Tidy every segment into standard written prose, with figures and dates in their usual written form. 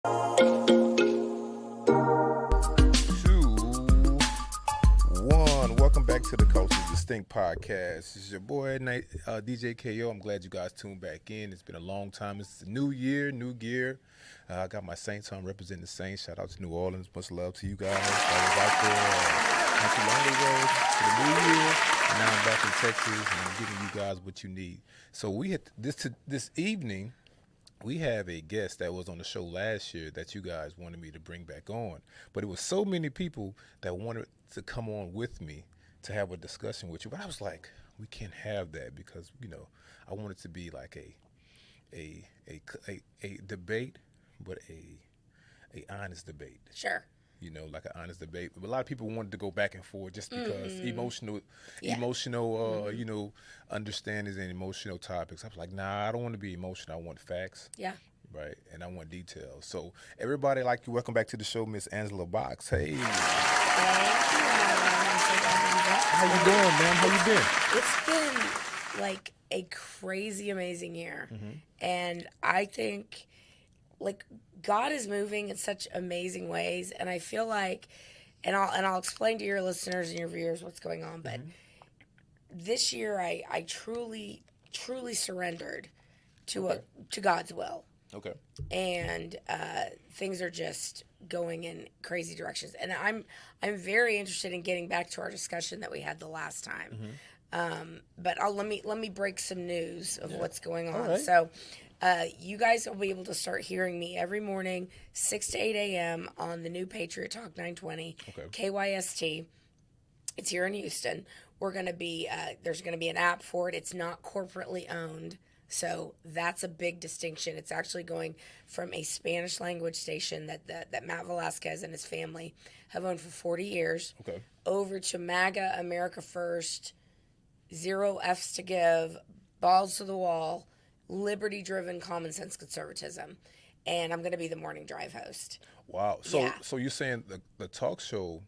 Welcome back to the Culturally Distinct Podcast. This is your boy, DJ KO. I'm glad you guys tuned back in. It's been a long time. It's a new year, new gear. I got my Saints on, representing the Saints. Shout out to New Orleans. Much love to you guys. I was out there not too long ago for the new year, and now I'm back in Texas, and I'm giving you guys what you need. So we had this evening. We have a guest that was on the show last year that you guys wanted me to bring back on. But it was so many people that wanted to come on with me to have a discussion with you. But I was like, we can't have that because, I want it to be like a debate, but a honest debate. Sure. Like an honest debate. But a lot of people wanted to go back and forth just because emotional, understandings and emotional topics. I was like, nah, I don't want to be emotional. I want facts. Yeah. Right. And I want details. So everybody, welcome back to the show, Miss Angela Box. Hey. Thank you. How you doing, man? How you been? It's been like a crazy, amazing year. Mm-hmm. And I think God is moving in such amazing ways, and I feel like, and I'll explain to your listeners and your viewers what's going on. But this year, I truly surrendered to God's will. Okay. And things are just going in crazy directions, and I'm very interested in getting back to our discussion that we had the last time. Mm-hmm. But let me break some news of what's going on. Right. So. You guys will be able to start hearing me every morning, 6 to 8 a.m. on the new Patriot Talk 920, KYST. It's here in Houston. We're going to be, there's going to be an app for it. It's not corporately owned, so that's a big distinction. It's actually going from a Spanish language station that Matt Velasquez and his family have owned for 40 years, over to MAGA, America First, Zero F's to Give, Balls to the Wall, liberty-driven, common-sense conservatism, and I'm going to be the morning drive host. Wow! So you're saying the talk show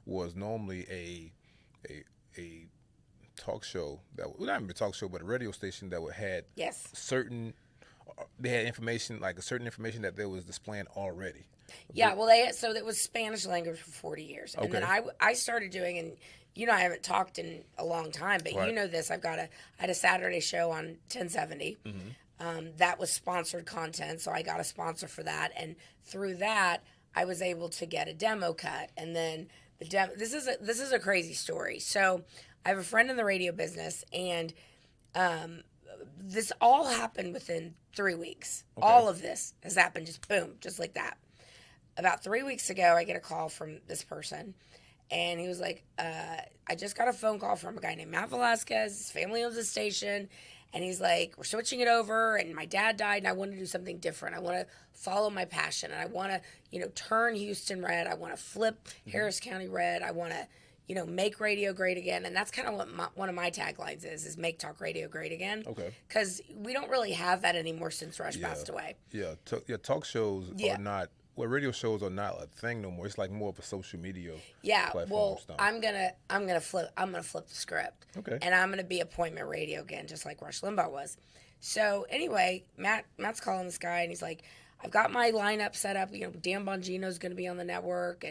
was normally a talk show not even a talk show, but a radio station that had certain. They had information, like a certain information that they was displaying already. Yeah, well, so it was Spanish language for 40 years, and then I started doing, and I haven't talked in a long time, but you know this. I had a Saturday show on 1070. Mm-hmm. That was sponsored content, so I got a sponsor for that, and through that, I was able to get a demo cut, and then this is a crazy story. So I have a friend in the radio business, and this all happened within 3 weeks. Okay. All of this has happened just boom, just like that. About 3 weeks ago, I get a call from this person, and he was like, I just got a phone call from a guy named Matt Velasquez. His family owns the station, and he's like, we're switching it over, and my dad died, and I want to do something different. I want to follow my passion, and I want to, turn Houston red. I want to flip Harris County red. I want to, make radio great again. And that's kind of what one of my taglines is make talk radio great again. Okay. Because we don't really have that anymore since Rush passed away. Yeah, talk shows are not, radio shows are not a thing no more. It's like more of a social media platform. I'm gonna flip the script. Okay. And I'm gonna be appointment radio again, just like Rush Limbaugh was. So anyway, Matt's calling this guy, and he's like, I've got my lineup set up. Dan Bongino's gonna be on the network,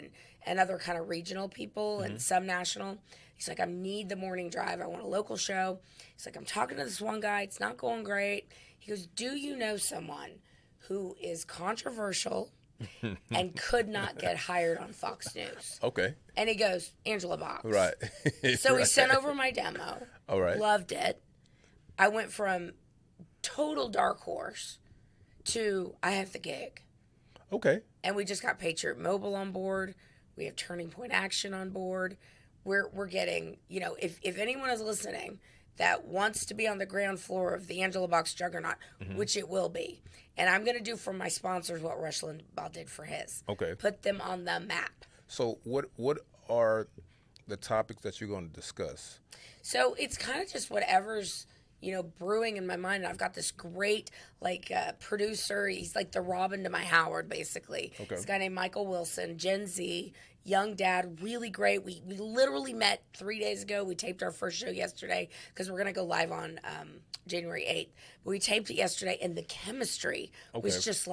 and other kind of regional people and some national. He's like, I need the morning drive. I want a local show. He's like, I'm talking to this one guy. It's not going great. He goes, do you know someone who is controversial and could not get hired on Fox News? Okay. And he goes, Angela Box. Right. So he sent over my demo. All right. Loved it. I went from total dark horse to I have the gig. Okay. And we just got Patriot Mobile on board. We have Turning Point Action on board. We're getting, if anyone is listening that wants to be on the ground floor of the Angela Box juggernaut, which it will be. And I'm going to do for my sponsors what Rush Limbaugh did for his. Okay. Put them on the map. So what are the topics that you're going to discuss? So it's kind of just whatever's, brewing in my mind. I've got this great, producer. He's like the Robin to my Howard, basically. Okay. This guy named Michael Wilson, Gen Z, young dad, really great. We literally met 3 days ago. We taped our first show yesterday because we're going to go live on January 8th. But we taped it yesterday, and the chemistry was just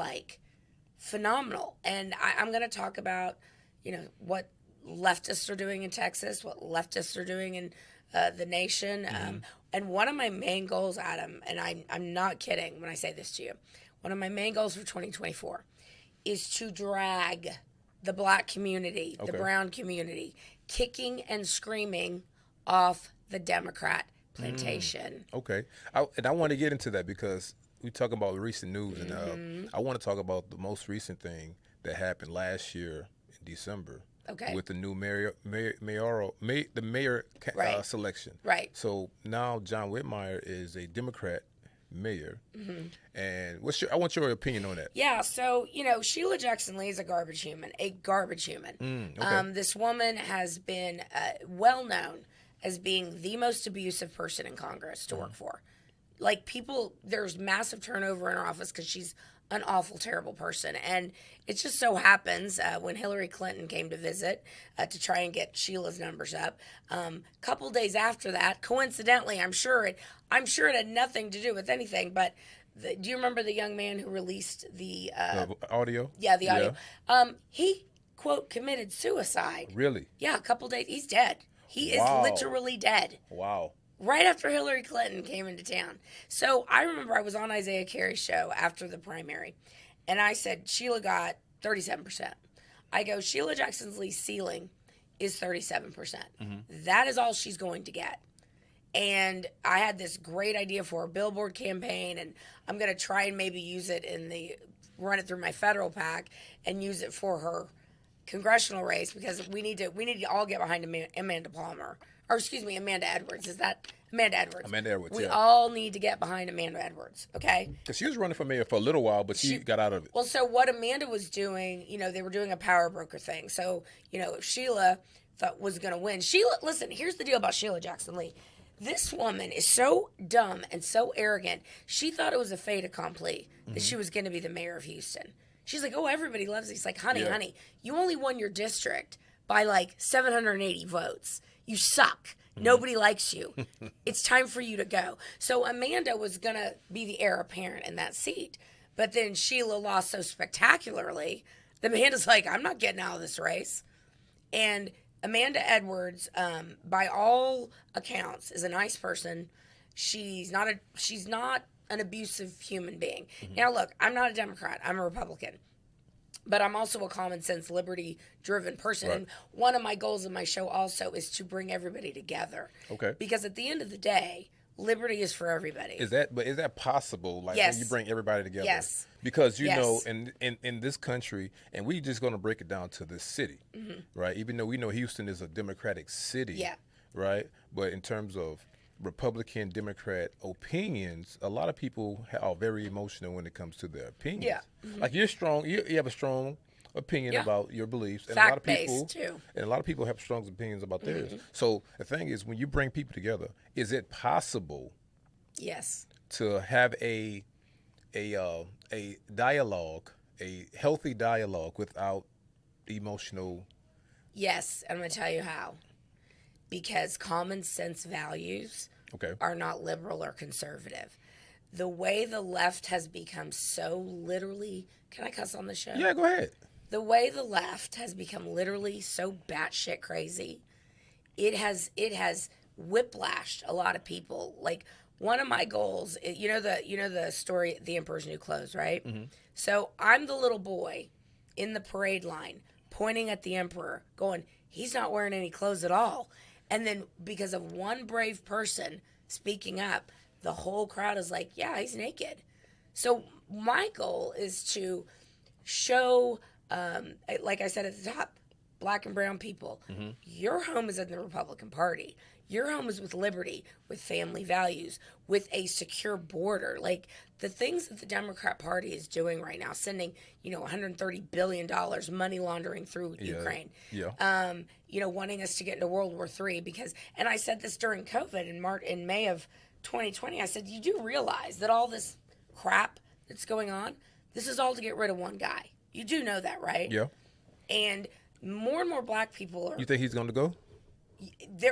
phenomenal. And I'm going to talk about, what leftists are doing in Texas, what leftists are doing in the nation. And one of my main goals, Adam, and I'm not kidding when I say this to you, one of my main goals for 2024 is to drag the black community, the brown community, kicking and screaming off the Democrat plantation. Okay. I want to get into that because we talk about recent news, and I want to talk about the most recent thing that happened last year in December. Okay. With the new mayor selection. Right. So now John Whitmire is a Democrat mayor. And I want your opinion on that. Yeah, so, Sheila Jackson Lee is a garbage human. Okay. This woman has been well known as being the most abusive person in Congress to work for. Like, there's massive turnover in her office because she's an awful, terrible person. And it just so happens when Hillary Clinton came to visit to try and get Sheila's numbers up, a couple days after that, coincidentally, I'm sure it had nothing to do with anything, but do you remember the young man who released the audio? Yeah, the audio. Yeah. He, quote, committed suicide. Really? Yeah, a couple days. He's dead. He is literally dead. Wow. Right after Hillary Clinton came into town. So I remember I was on Isaiah Carey's show after the primary, and I said Sheila got 37%. I go, Sheila Jackson Lee's ceiling is 37%. That is all she's going to get. And I had this great idea for a billboard campaign, and I'm going to try and maybe use it run it through my federal PAC and use it for her congressional race, because we need to all get behind Amanda Edwards. Is that Amanda Edwards? Amanda Edwards, We all need to get behind Amanda Edwards, okay? Because she was running for mayor for a little while, but she got out of it. Well, so what Amanda was doing, they were doing a power broker thing. So, if Sheila was going to win. Listen, here's the deal about Sheila Jackson Lee. This woman is so dumb and so arrogant. She thought it was a fait accompli that she was going to be the mayor of Houston. She's like, oh, everybody loves it. He's like, honey, you only won your district by like 780 votes. You suck. Nobody likes you. It's time for you to go. So Amanda was going to be the heir apparent in that seat. But then Sheila lost so spectacularly that Amanda's like, I'm not getting out of this race. And Amanda Edwards, by all accounts, is a nice person. She's not an abusive human being. Now, look, I'm not a Democrat. I'm a Republican. But I'm also a common sense, liberty-driven person. Right. And one of my goals of my show also is to bring everybody together. Okay. Because at the end of the day, liberty is for everybody. Is that possible? Like, yes. When you bring everybody together? Yes. Because, in this country, and we're just going to break it down to this city, right? Even though we know Houston is a Democratic city, right? But in terms of Republican, Democrat opinions, a lot of people are very emotional when it comes to their opinions. Yeah. Like, you're strong. You have a strong opinion about your beliefs, and fact-based too. And a lot of people have strong opinions about theirs. So the thing is, when you bring people together, is it possible? Yes. To have a dialogue, a healthy dialogue without emotional. Yes, I'm going to tell you how. Because common sense values are not liberal or conservative. The way the left has become so literally, can I cuss on the show? Yeah, go ahead. The way the left has become literally so batshit crazy, it has whiplashed a lot of people. Like, one of my goals, you know the story, The Emperor's New Clothes, right? So I'm the little boy in the parade line pointing at the emperor, going, he's not wearing any clothes at all. And then because of one brave person speaking up, the whole crowd is like, yeah, he's naked. So my goal is to show, like I said at the top, black and brown people, your home is in the Republican Party. Your home is with liberty, with family values, with a secure border. Like, the things that the Democrat Party is doing right now, sending, $130 billion money laundering through Ukraine. Yeah. Wanting us to get into World War III because, and I said this during COVID in May of 2020, I said, you do realize that all this crap that's going on, this is all to get rid of one guy. You do know that, right? Yeah. And more and more black people are. You think he's going to go?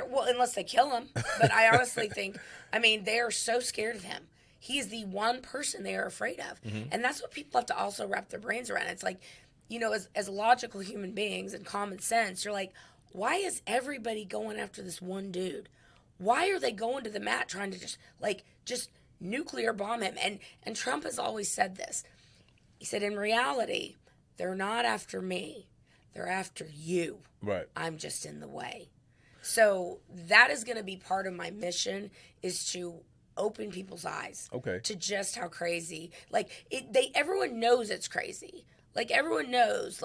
Well, unless they kill him. But I honestly think, they are so scared of him. He is the one person they are afraid of. And that's what people have to also wrap their brains around. It's like, as logical human beings and common sense, you're like, why is everybody going after this one dude? Why are they going to the mat trying to just nuclear bomb him? And Trump has always said this. He said, in reality, they're not after me. They're after you. Right. I'm just in the way. So that is going to be part of my mission, is to open people's eyes. Okay. To just how crazy. Everyone knows it's crazy. Everyone knows,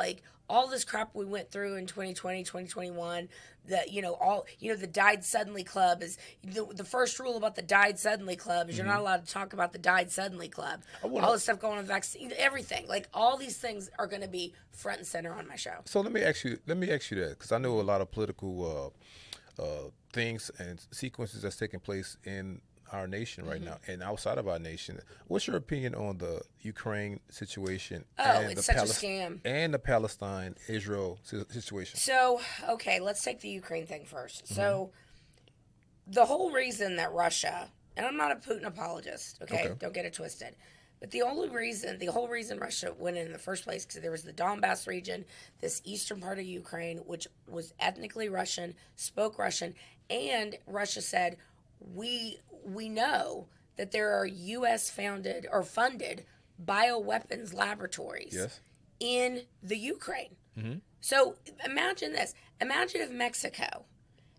all this crap we went through in 2020, 2021, the died suddenly club is the first rule about the died suddenly club is you're not allowed to talk about the died suddenly club. All this stuff going on vaccine, everything, all these things are going to be front and center on my show. So let me ask you that, because I know a lot of political things and sequences that's taking place in our nation right now and outside of our nation. What's your opinion on the Ukraine situation? It's such a scam. And the Palestine-Israel situation. So, okay, let's take the Ukraine thing first. So, the whole reason that Russia, and I'm not a Putin apologist, okay? Don't get it twisted. But the whole reason Russia went in the first place, because there was the Donbass region, this eastern part of Ukraine, which was ethnically Russian, spoke Russian, and Russia said, we know that there are U.S. founded or funded bioweapons laboratories in the Ukraine. So imagine this. Imagine if Mexico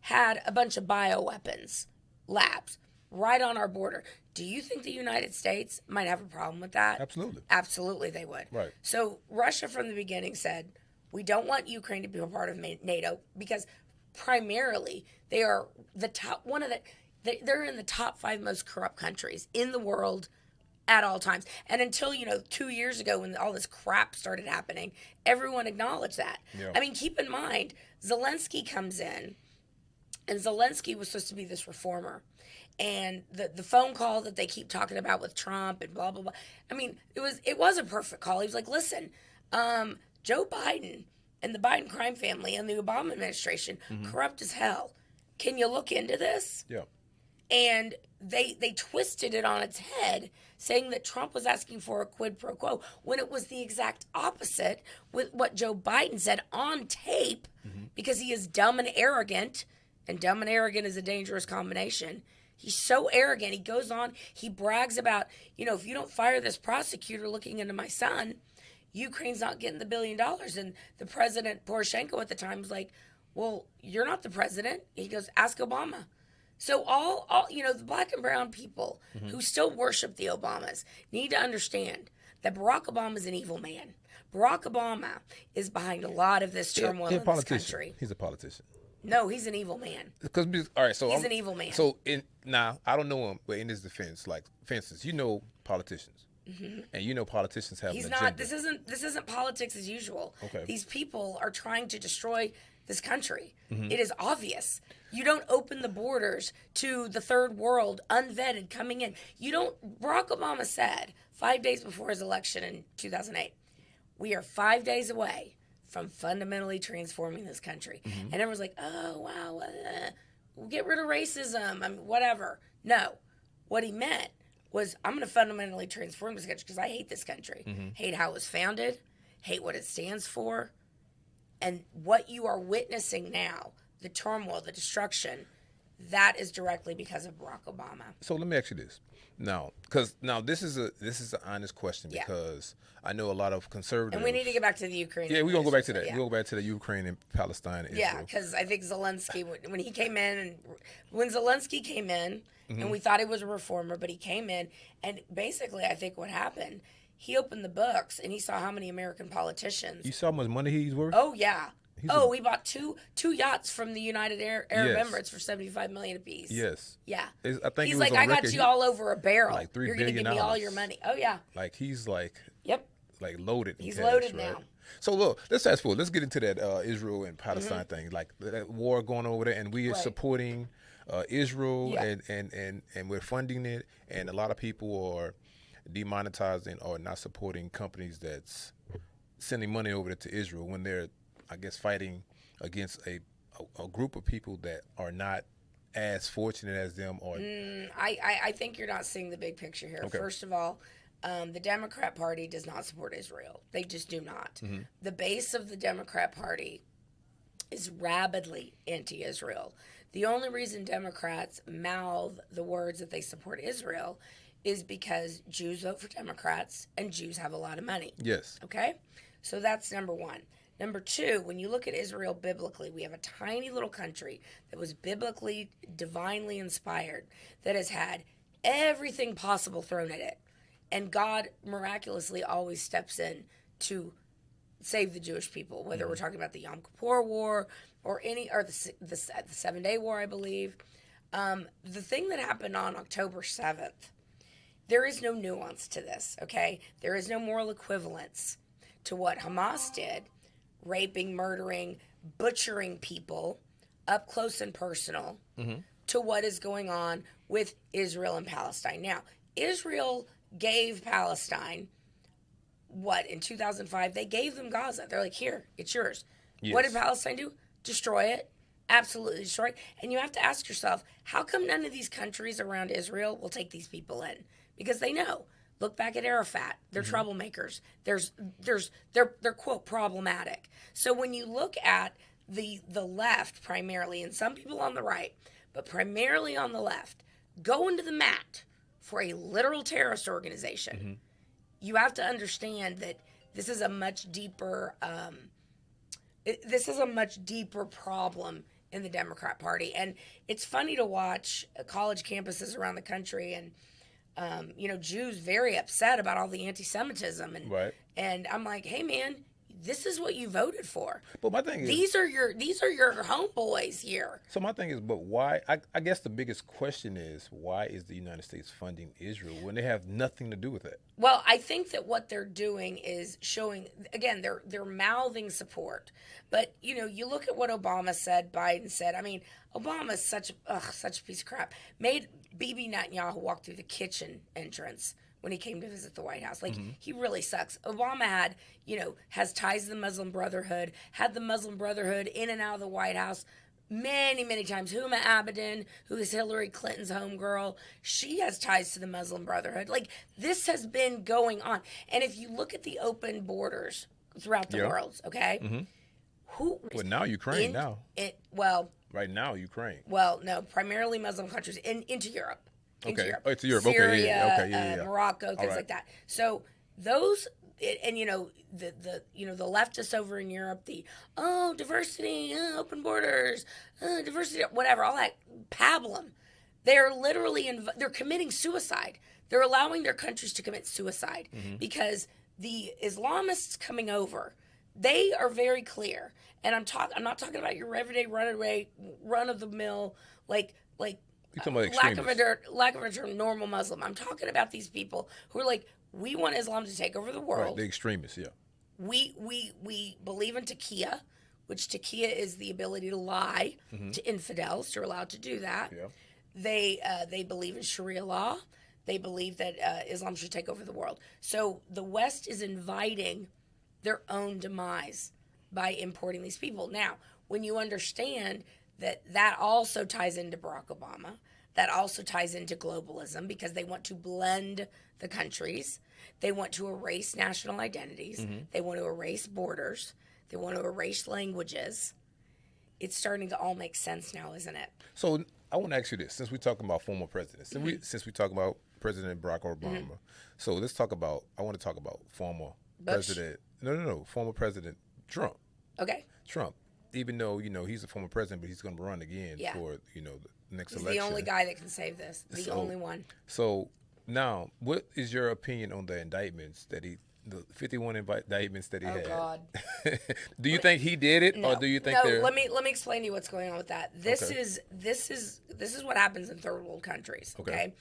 had a bunch of bioweapons labs right on our border. Do you think the United States might have a problem with that? Absolutely. Absolutely they would. Right. So Russia from the beginning said, we don't want Ukraine to be a part of NATO because primarily they are the top they're in the top 5 most corrupt countries in the world at all times. And until, 2 years ago when all this crap started happening, everyone acknowledged that. Yeah. I mean, keep in mind, Zelensky comes in, and Zelensky was supposed to be this reformer. And the phone call that they keep talking about with Trump and blah, blah, blah. I mean, it was a perfect call. He was like, listen, Joe Biden and the Biden crime family and the Obama administration, corrupt as hell. Can you look into this? Yeah. And they twisted it on its head, saying that Trump was asking for a quid pro quo, when it was the exact opposite with what Joe Biden said on tape, because he is dumb and arrogant is a dangerous combination. He's so arrogant. He goes on, he brags about, if you don't fire this prosecutor looking into my son, Ukraine's not getting the $1 billion. And the president, Poroshenko at the time, was like, well, you're not the president. He goes, ask Obama. So all the black and brown people who still worship the Obamas need to understand that Barack Obama is an evil man. Barack Obama is behind a lot of this turmoil in this country. He's a politician. No, he's an evil man. All right, so he's an evil man. So I don't know him, but in his defense, like, for instance, politicians, and politicians have. He's an not. agenda. This isn't politics as usual. Okay. These people are trying to destroy this country. It is obvious. You don't open the borders to the third world unvetted coming in. Barack Obama said 5 days before his election in 2008, we are 5 days away from fundamentally transforming this country. And everyone's like, oh, wow, we'll get rid of racism, whatever. No. What he meant was, I'm going to fundamentally transform this country because I hate this country. Hate how it was founded, hate what it stands for. And what you are witnessing now, the turmoil, the destruction, that is directly because of Barack Obama. So let me ask you this. Now, because this is an honest question, because I know a lot of conservatives. And we need to get back to the Ukraine. Yeah, we're going to go back to that. We'll go back to the Ukraine and Palestine and Israel. Yeah, because I think Zelensky, when Zelensky came in, and we thought he was a reformer, but he came in, and basically I think what happened, he opened the books and he saw how many American politicians. You saw how much money he's worth? Oh, yeah. We bought two yachts from the United Arab Emirates for $75 million apiece. Yes. Yeah. I think he's like, I got you all over a barrel. Like $3 You're going to give me all your money. Oh, yeah. Like, he's like. Yep. Like loaded. He's cash, loaded right? now. So look, let's fast forward. Let's get into that Israel and Palestine thing. Like that war going over there, and we are supporting Israel, and we're funding it, and a lot of people are demonetizing or not supporting companies that's sending money over to Israel when they're, I guess, fighting against a group of people that are not as fortunate as them? Or I think you're not seeing the big picture here. Okay. First of all, the Democrat Party does not support Israel. They just do not. Mm-hmm. The base of the Democrat Party is rabidly anti-Israel. The only reason Democrats mouth the words that they support Israel is because Jews vote for Democrats and Jews have a lot of money. Yes. Okay? So that's number one. Number two, when you look at Israel biblically, we have a tiny little country that was biblically, divinely inspired, that has had everything possible thrown at it. And God miraculously always steps in to save the Jewish people, whether we're talking about the Yom Kippur War or the 7-Day War, I believe. The thing that happened on October 7th, there is no nuance to this, okay? There is no moral equivalence to what Hamas did, raping, murdering, butchering people up close and personal, to what is going on with Israel and Palestine. Now, Israel gave Palestine, in 2005? They gave them Gaza. They're like, here, it's yours. Yes. What did Palestine do? Destroy it. Absolutely destroy it. And you have to ask yourself, how come none of these countries around Israel will take these people in? Because they know. Look back at Arafat. They're troublemakers. They're quote problematic. So when you look at the left primarily, and some people on the right, but primarily on the left, go into the mat for a literal terrorist organization, you have to understand that this is a much deeper problem in the Democrat Party. And it's funny to watch college campuses around the country and Jews very upset about all the anti-Semitism, and I'm like, hey man, this is what you voted for. But my thing is, these are your homeboys here. So my thing is, but why? I guess the biggest question is, why is the United States funding Israel when they have nothing to do with it? Well, I think that what they're doing is showing, again, they're mouthing support. But you look at what Obama said, Biden said. I mean, Obama's such a piece of crap. Made Bibi Netanyahu walk through the kitchen entrance when he came to visit the White House. He really sucks. Obama has ties to the Muslim Brotherhood, had the Muslim Brotherhood in and out of the White House many, many times. Huma Abedin, who is Hillary Clinton's homegirl, she has ties to the Muslim Brotherhood. This has been going on. And if you look at the open borders throughout the world, okay? Well, now Ukraine, Right now, Ukraine. Well, no, primarily Muslim countries into Europe. Okay. Oh, to Europe. Syria, okay. Yeah. Morocco, things like that. So those, and the leftists over in Europe, diversity, open borders, diversity, whatever, all that pablum. They're literally they're committing suicide. They're allowing their countries to commit suicide because the Islamists coming over, they are very clear. And I'm not talking about your everyday run of the mill like You're talking about lack of a term, normal Muslim. I'm talking about these people who are like, we want Islam to take over the world. Right, the extremists, yeah. We believe in taqiyya, which taqiyya is the ability to lie to infidels. You're allowed to do that. Yeah. They believe in Sharia law. They believe that Islam should take over the world. So the West is inviting their own demise by importing these people. Now, when you understand that also ties into Barack Obama, that also ties into globalism, because they want to blend the countries. They want to erase national identities. They want to erase borders. They want to erase languages. It's starting to all make sense now, isn't it? So I want to ask you this, since we're talking about former presidents, since we talk about President Barack Obama, so I want to talk about former president, former President Trump. Okay. Trump, even though, he's a former president, but he's going to run again for, the next election. He's the only guy that can save this. The only one. So now, what is your opinion on the indictments the 51 indictments that he had? Oh God. Do you think he did it, no. or do you think let me explain to you what's going on with that. This is what happens in third world countries. Okay.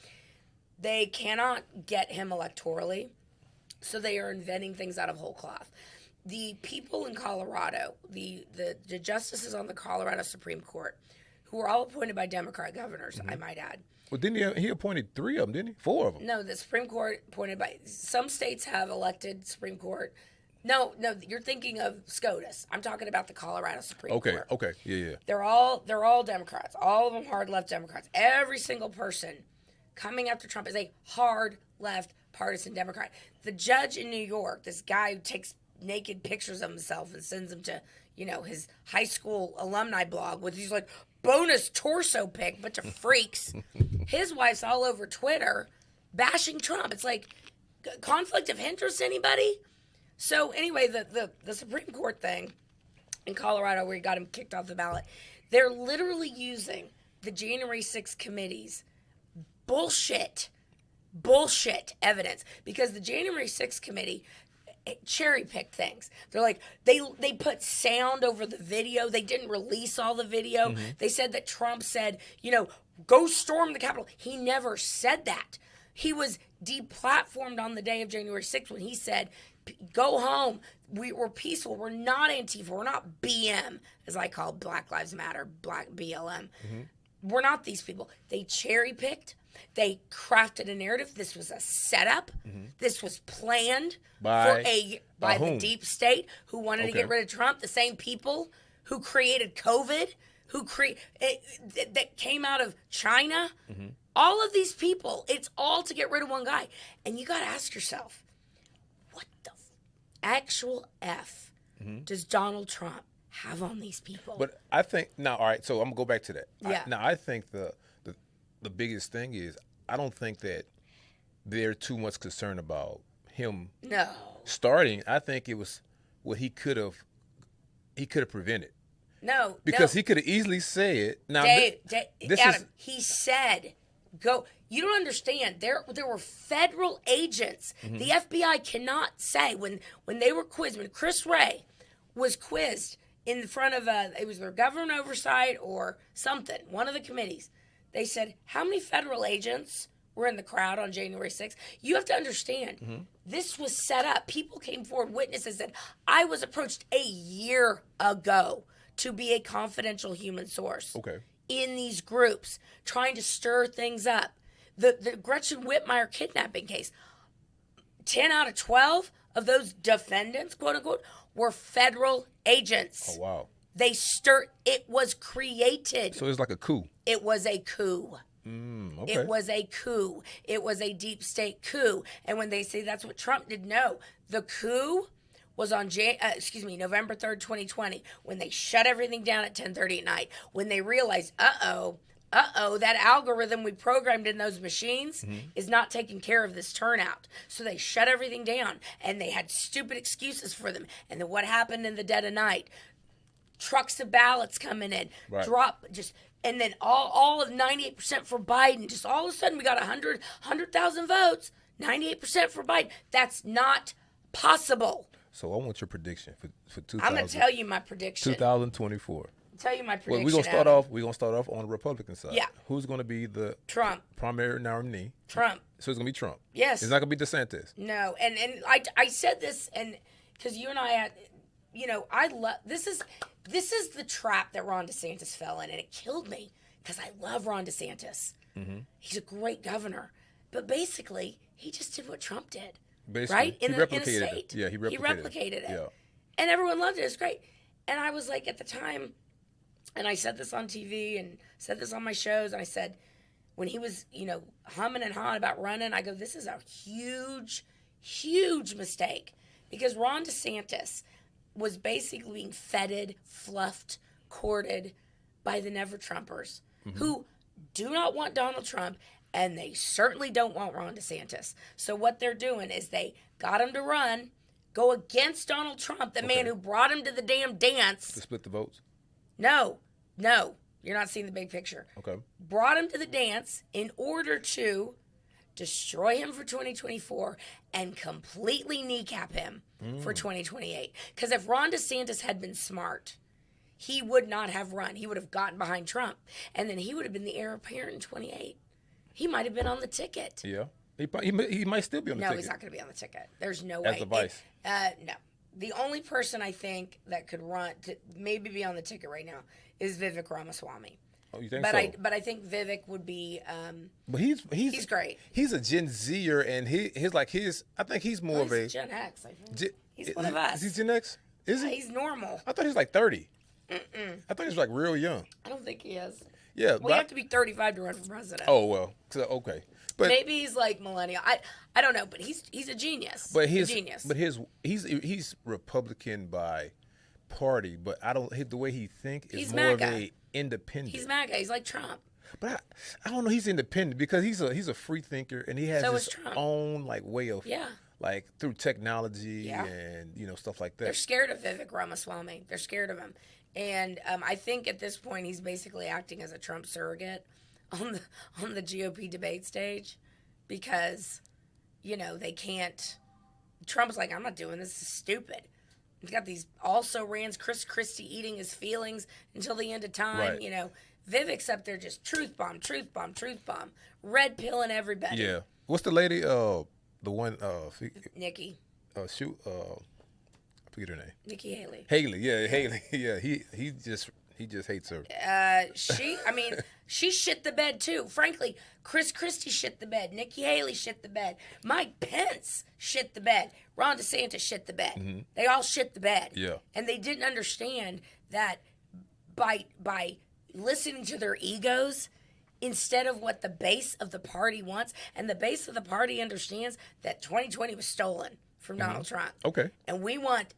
They cannot get him electorally, so they are inventing things out of whole cloth. The people in Colorado, the justices on the Colorado Supreme Court, who were all appointed by Democrat governors, I might add. Well, didn't he appointed 3 of them, didn't he? 4 of them. No, the Supreme Court appointed by, some states have elected Supreme Court. No, you're thinking of SCOTUS. I'm talking about the Colorado Supreme Court. Okay, yeah. They're all Democrats. All of them hard left Democrats. Every single person coming after Trump is a hard left partisan Democrat. The judge in New York, this guy who takes naked pictures of himself and sends them to, his high school alumni blog with these like bonus torso pic, bunch of freaks. His wife's all over Twitter bashing Trump. It's like, conflict of interest, anybody? So anyway, the Supreme Court thing in Colorado where he got him kicked off the ballot, they're literally using the January 6th committee's bullshit evidence, because the January 6th committee cherry-picked things. They're like, they put sound over the video. They didn't release all the video. Mm-hmm. They said that Trump said, go storm the Capitol. He never said that. He was deplatformed on the day of January 6th when he said, go home. We're peaceful. We're not Antifa. We're not BM, as I call Black Lives Matter, Black BLM. Mm-hmm. We're not these people. They cherry-picked. They crafted a narrative. This was a setup. Mm-hmm. This was planned by the deep state who wanted to get rid of Trump, the same people who created COVID, that came out of China. Mm-hmm. All of these people, it's all to get rid of one guy. And you got to ask yourself, what the actual F does Donald Trump have on these people? But I think, now, all right, so I'm going to go back to that. Yeah. I think the biggest thing is, I don't think that they're too much concerned about him starting. I think it was what he could have prevented. Because he could have easily said, now, Adam, he said, go. You don't understand. There were federal agents. Mm-hmm. The FBI cannot say when they were quizzed, when Chris Wray was quizzed in front of it was their government oversight or something, one of the committees. They said, how many federal agents were in the crowd on January 6th? You have to understand, this was set up. People came forward, witnesses said, I was approached a year ago to be a confidential human source in these groups, trying to stir things up. The Gretchen Whitmire kidnapping case, 10 out of 12 of those defendants, quote unquote, were federal agents. Oh, wow. It was created. So it was like a coup. It was a coup. It was a coup. It was a deep state coup. And when they say that's what Trump did, no. The coup was on November 3rd, 2020, when they shut everything down at 10:30 at night, when they realized, that algorithm we programmed in those machines is not taking care of this turnout. So they shut everything down, and they had stupid excuses for them. And then what happened in the dead of night? Trucks of ballots coming in, and then all of 98% for Biden. Just all of a sudden we got 100,000 votes, 98% for Biden. That's not possible. So I want your prediction for 2000. I'm going to tell you my prediction. 2024. Tell you my prediction. Well, we're gonna start off on the Republican side. Yeah. Who's gonna be the Trump primary nominee? Trump. So it's gonna be Trump. Yes. It's not gonna be DeSantis. No, and I said this, and because you and I had, I love this is the trap that Ron DeSantis fell in, and it killed me because I love Ron DeSantis. Mm-hmm. He's a great governor, but basically he just did what Trump did. Basically, right? In a state. Yeah, he replicated it. Yeah. And everyone loved it. It's great. And I was like, at the time, and I said this on TV and said this on my shows, and I said, when he was, humming and hawing about running, I go, this is a huge, huge mistake. Because Ron DeSantis was basically being feted, fluffed, courted by the never-Trumpers who do not want Donald Trump, and they certainly don't want Ron DeSantis. So what they're doing is they got him to run, go against Donald Trump, the man who brought him to the damn dance. To split the votes? No, you're not seeing the big picture. Okay. Brought him to the dance in order to destroy him for 2024 and completely kneecap him for 2028. Because if Ron DeSantis had been smart, he would not have run. He would have gotten behind Trump, and then he would have been the heir apparent in 28. He might have been on the ticket. Yeah. He might still be on the ticket. No, he's not going to be on the ticket. There's no way. As the vice? No. The only person I think that could run to maybe be on the ticket right now is Vivek Ramaswamy. Oh, you think so? But I think Vivek would be. But he's great. He's a Gen Zer, and I think he's more of a Gen X. I think. He's one of us. Is he Gen X? Is he? He's normal. I thought he was like 30. I thought he was like real young. I don't think he is. Yeah. Well, you have to be 35 to run for president. Oh, well. Okay. But maybe he's like millennial. I don't know, but he's a genius. But he's Republican by party, but I don't. The way he think is more of a independent. He's MAGA. He's like Trump. But I don't know. He's independent because he's a free thinker and he has his own like way of like through technology and stuff like that. They're scared of Vivek Ramaswamy. They're scared of him, and I think at this point he's basically acting as a Trump surrogate on the GOP debate stage because they can't. Trump's like, I'm not doing this. This is stupid. He's got these also rans, Chris Christie eating his feelings until the end of time. Right. Vivek's up there just truth bomb, red pilling everybody. Yeah. What's the lady? The one. Nikki. I forget her name. Nikki Haley. Haley. Yeah. Haley. Yeah. He just hates her. She shit the bed too. Frankly, Chris Christie shit the bed. Nikki Haley shit the bed. Mike Pence shit the bed. Ron DeSantis shit the bed. Mm-hmm. They all shit the bed. Yeah. And they didn't understand that by listening to their egos instead of what the base of the party wants, and the base of the party understands that 2020 was stolen from Donald Trump. Okay. And we want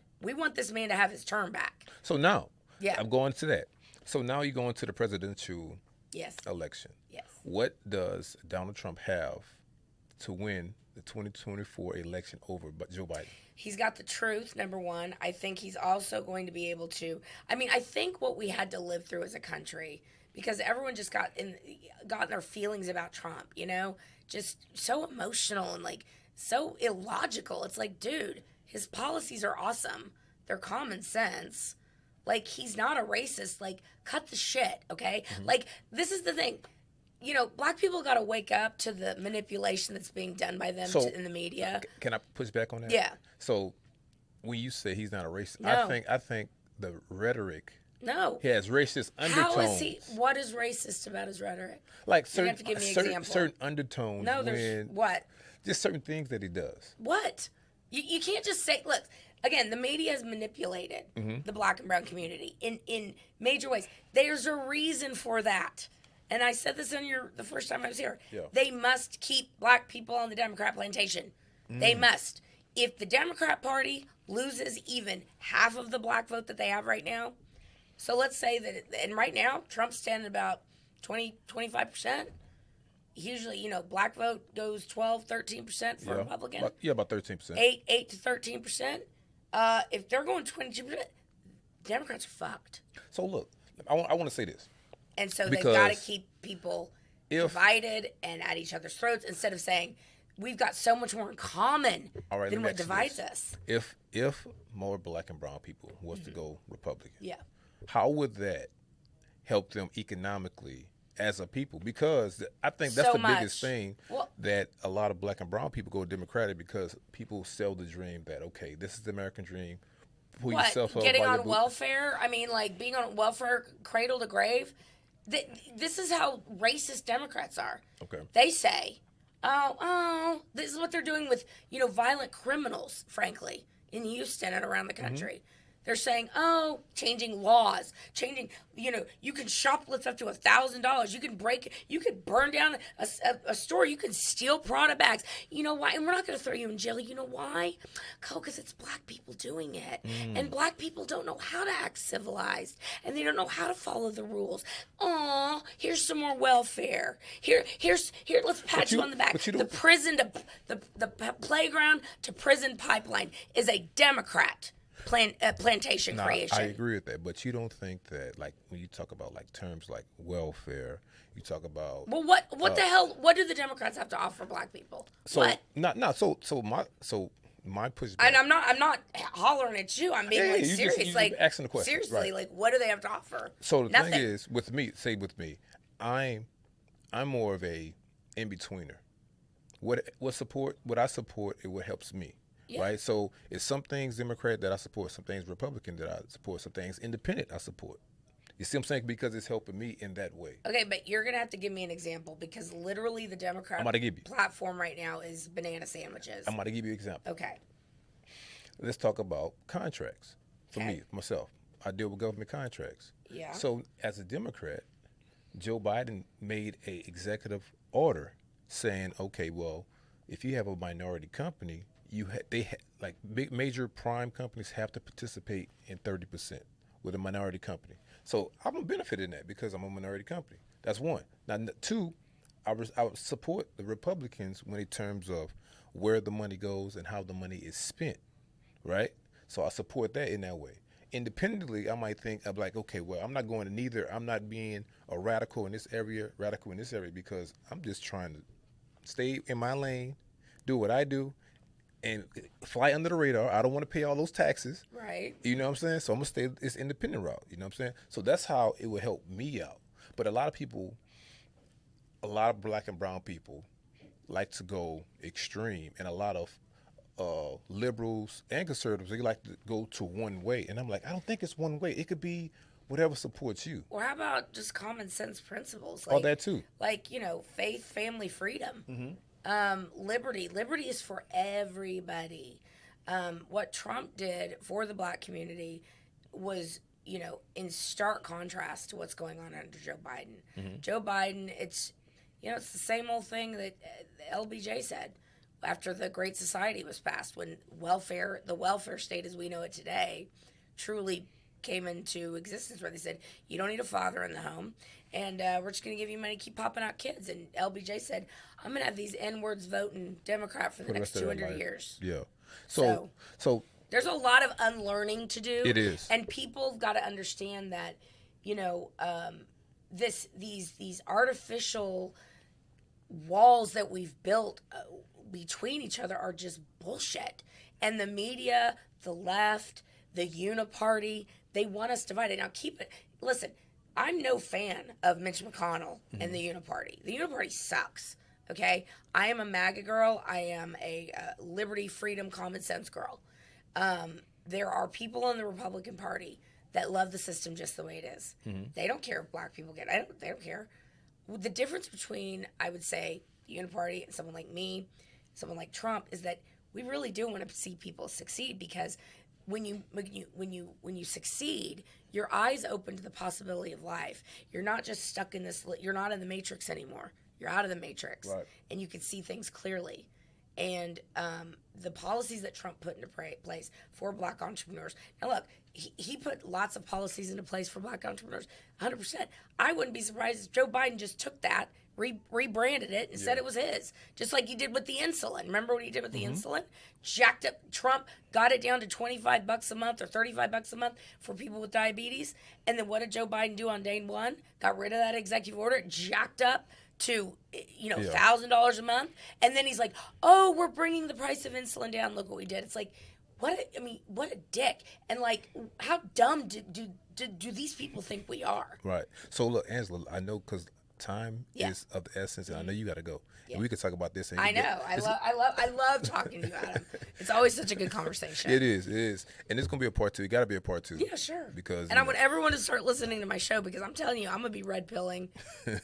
this man to have his term back. So now, I'm going to that. So now you're going to the presidential election. Yes. What does Donald Trump have to win the 2024 election over Joe Biden? He's got the truth, number one. I think he's also going to be able to. I think what we had to live through as a country, because everyone just got in their feelings about Trump, just so emotional and like so illogical. It's like, dude, his policies are awesome. They're common sense. Like, he's not a racist. Like, cut the shit, okay? Mm-hmm. Like, this is the thing. Black people got to wake up to the manipulation that's being done by them in the media. Can I push back on that? Yeah. So, when you say he's not a racist, no. I think the rhetoric he has racist undertones. How is he? What is racist about his rhetoric? Like you have to give me an example. Certain undertones. No, there's what? Just certain things that he does. What? You can't just say, look, again, the media has manipulated the black and brown community in major ways. There's a reason for that. And I said this the first time I was here. Yeah. They must keep black people on the Democrat plantation. They must. If the Democrat Party loses even half of the black vote that they have right now, so let's say that, and right now, Trump's standing about 25%. Usually, black vote goes 12, 13% for Republican. About 13%. 8 to 13%. If they're going 22%, Democrats are fucked. So look, I want to say this. And so they've got to keep people divided and at each other's throats instead of saying, we've got so much more in common than what divides us. If more black and brown people was to go Republican, how would that help them economically as a people? Because I think that's the biggest thing, that a lot of black and brown people go Democratic because people sell the dream that, okay, this is the American dream. Pull yourself up getting on welfare? Like being on welfare cradle to grave? This is how racist Democrats are. Okay. They say, this is what they're doing with, violent criminals, frankly, in Houston and around the country. They're saying, changing laws, you can shoplift up to $1,000. You could burn down a store. You can steal Prada bags. You know why? And we're not going to throw you in jail. You know why? Because it's black people doing it. And black people don't know how to act civilized. And they don't know how to follow the rules. Aw, here's some more welfare. Here, let's pat you on the back. The prison the playground to prison pipeline is a Democrat plantation creation. I agree with that, but you don't think that, like, when you talk about like terms like welfare, you talk about what the hell? What do the Democrats have to offer black people? So my pushback. And I'm not hollering at you. I'm being serious. Just asking the question. Seriously, like, what do they have to offer? So the thing is, with me, I'm more of a in betweener. What I support, it what helps me. Yeah. Right, so it's some things Democrat that I support, some things Republican that I support, some things independent I support. You see what I'm saying? Because it's helping me in that way. Okay, but you're gonna have to give me an example because literally the Democrat platform right now is banana sandwiches. I'm about to give you an example. Okay. let's talk about contracts. For Okay. me, myself, I deal with government contracts. Yeah. So as a Democrat, Joe Biden made a executive order saying, okay, well, if you have a minority company, like big major prime companies have to participate in 30% with a minority company. So I'm a benefit in that because I'm a minority company. That's one. Now, two, I would support the Republicans when in terms of where the money goes and how the money is spent, right? So I support that in that way. Independently, I might think I'm like, okay, well, I'm not going to neither. I'm not being a radical in this area, because I'm just trying to stay in my lane, do what I do, and fly under the radar. I don't want to pay all those taxes. Right. You know what I'm saying? So I'm gonna stay this independent route. You know what I'm saying? So that's how it would help me out. But a lot of black and brown people like to go extreme, and a lot of liberals and conservatives, they like to go to one way. And I'm like, I don't think it's one way. It could be whatever supports you. Or how about just common sense principles? All that too. Like, faith, family, freedom. Liberty. Liberty is for everybody. What Trump did for the black community was, in stark contrast to what's going on under Joe Biden. Joe Biden, it's the same old thing that LBJ said after the Great Society was passed, when the welfare state as we know it today truly came into existence, where they said, you don't need a father in the home, and we're just going to give you money to keep popping out kids. And LBJ said, I'm going to have these N-words voting Democrat for the next 200 years. Yeah. So there's a lot of unlearning to do. It is. And people have got to understand that, these artificial walls that we've built between each other are just bullshit. And the media, the left, the uniparty, they want us divided. Now listen, I'm no fan of Mitch McConnell and the uniparty. The uniparty sucks, okay? I am a MAGA girl. I am a liberty, freedom, common sense girl. There are people in the Republican Party that love the system just the way it is. They don't care if black people they don't care. The difference between, I would say, the uniparty and someone like me, someone like Trump, is that we really do want to see people succeed, because when you succeed, your eyes open to the possibility of life. You're not just stuck in this. You're not in the matrix anymore. You're out of the matrix, right, and you can see things clearly. And the policies that Trump put into place for black entrepreneurs. Now, look, he put lots of policies into place for black entrepreneurs, 100%. I wouldn't be surprised if Joe Biden just took that, rebranded it, and said it was his, just like he did with the insulin. Remember what he did with the insulin? Jacked up. Trump got it down to $25 a month or $35 a month for people with diabetes. And then what did Joe Biden do on day one? Got rid of that executive order, jacked up to $1,000 a month, and then he's like, "Oh, we're bringing the price of insulin down. Look what we did." It's like, what a dick, and like, how dumb do these people think we are? Right. So look, Angela, I know because time is of the essence, and I know you got to go. Yeah. And we could talk about this. I know. I love talking to you, Adam. It's always such a good conversation. It is, and it's gonna be a part two. It got to be a part two. Yeah, sure. Because I want everyone to start listening to my show, because I'm telling you, I'm gonna be red pilling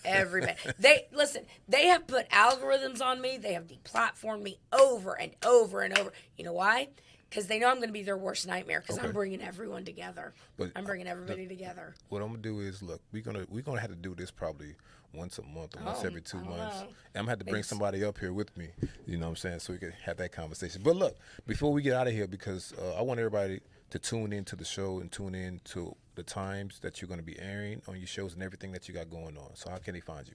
everybody. They have put algorithms on me. They have deplatformed me over and over and over. You know why? Because they know I'm going to be their worst nightmare. Because I'm bringing everyone together. I'm bringing everybody together. What I'm gonna do is, look, we're gonna have to do this probably once a month or once every 2 months. And I'm gonna have to bring somebody up here with me. You know what I'm saying? So we can have that conversation. But look, before we get out of here, because I want everybody to tune into the show and tune in to the times that you're going to be airing on your shows and everything that you got going on. So how can they find you?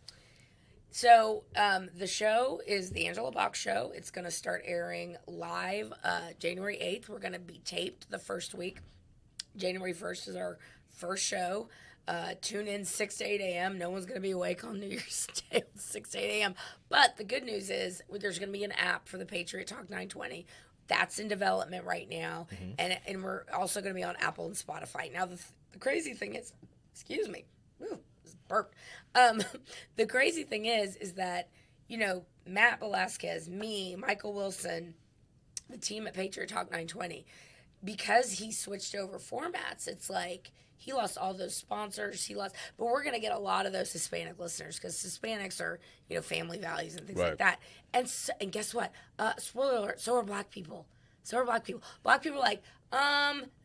So the show is the Angela Box Show. It's going to start airing live January 8th. We're going to be taped the first week. January 1st is our first show. Tune in 6 to 8 a.m. No one's going to be awake on New Year's Day 6 to 8 a.m. But the good news is there's going to be an app for the Patriot Talk 920. That's in development right now. And we're also going to be on Apple and Spotify. Now, the crazy thing is, excuse me, burped. The crazy thing is that, Matt Velasquez, me, Michael Wilson, the team at Patriot Talk 920, because he switched over formats, it's like he lost all those sponsors. But we're going to get a lot of those Hispanic listeners, because Hispanics are, family values and things like that. And guess what? Spoiler alert, so are black people. So are black people. Black people are like,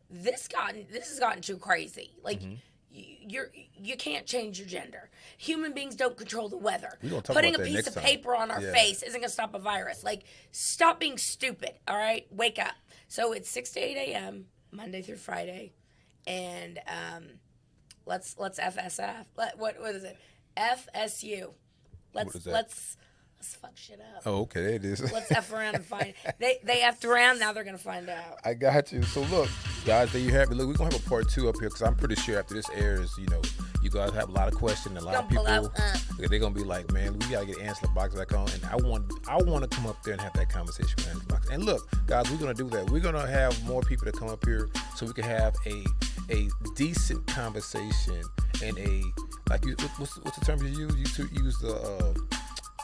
this has gotten too crazy. Like, you can't change your gender. Human beings don't control the weather. Putting a piece of paper on our face isn't going to stop a virus. Like, stop being stupid, all right? Wake up. So it's 6 to 8 a.m., Monday through Friday, and let's FSF. What is it? FSU. Let's fuck shit up. Oh, okay, there it is. Let's F around and find it. They effed around, now they're going to find out. I got you. So look, guys, there you have it. Look, we're going to have a part 2 up here because I'm pretty sure after this airs, you guys have a lot of questions. A lot of people, they're going to be like, man, we got to get Angela Box back on. And I want to come up there and have that conversation with Angela Box. And look, guys, we're going to do that. We're going to have more people to come up here so we can have a decent conversation and what's the term you use? You use the...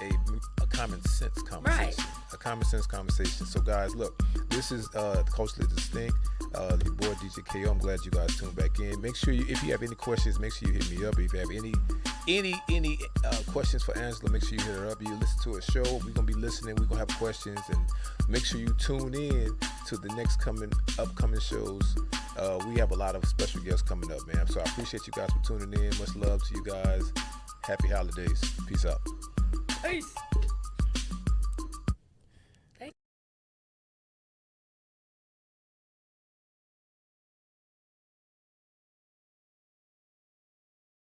A common sense conversation. Right. A common sense conversation. So guys, look, this is Culturally Distinct. Your boy DJ KO. I'm glad you guys tuned back in. Make sure if you have any questions, make sure you hit me up. If you have any questions for Angela, make sure you hit her up. You listen to a show. We're gonna be listening. We're gonna have questions, and make sure you tune in to the next upcoming shows. We have a lot of special guests coming up, man. So I appreciate you guys for tuning in. Much love to you guys. Happy holidays. Peace out. Peace.